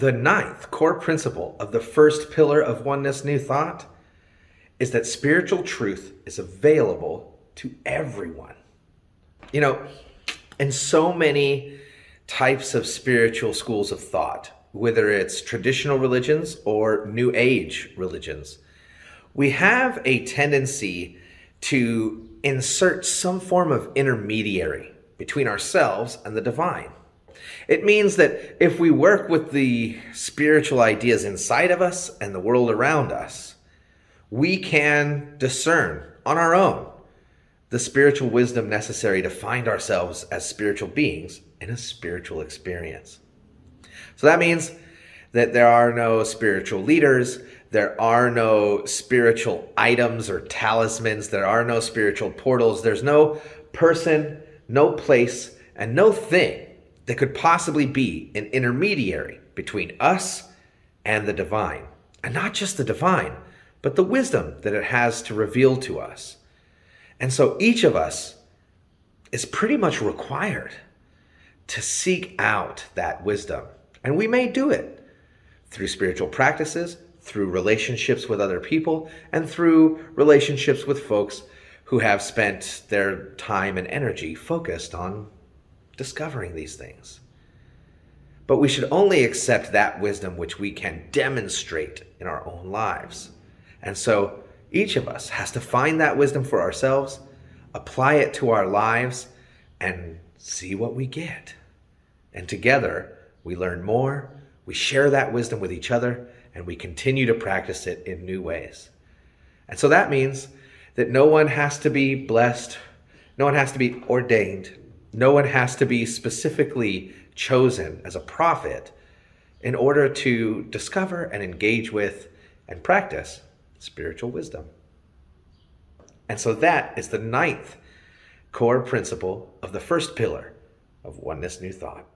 The ninth core principle of the first pillar of Oneness New Thought is that spiritual truth is available to everyone. You know, in so many types of spiritual schools of thought, whether it's traditional religions or New Age religions, we have a tendency to insert some form of intermediary between ourselves and the divine. It means that if we work with the spiritual ideas inside of us and the world around us, we can discern on our own the spiritual wisdom necessary to find ourselves as spiritual beings in a spiritual experience. So that means that there are no spiritual leaders, there are no spiritual items or talismans, there are no spiritual portals, there's no person, no place, and no thing that could possibly be an intermediary between us and the divine. And not just the divine, but the wisdom that it has to reveal to us. And so each of us is pretty much required to seek out that wisdom. And we may do it through spiritual practices, through relationships with other people, and through relationships with folks who have spent their time and energy focused on discovering these things. But we should only accept that wisdom which we can demonstrate in our own lives. And so each of us has to find that wisdom for ourselves, apply it to our lives, and see what we get. And together, we learn more, we share that wisdom with each other, and we continue to practice it in new ways. And so that means that no one has to be blessed, no one has to be ordained, no one has to be specifically chosen as a prophet in order to discover and engage with and practice spiritual wisdom. And so that is the ninth core principle of the first pillar of Oneness New Thought.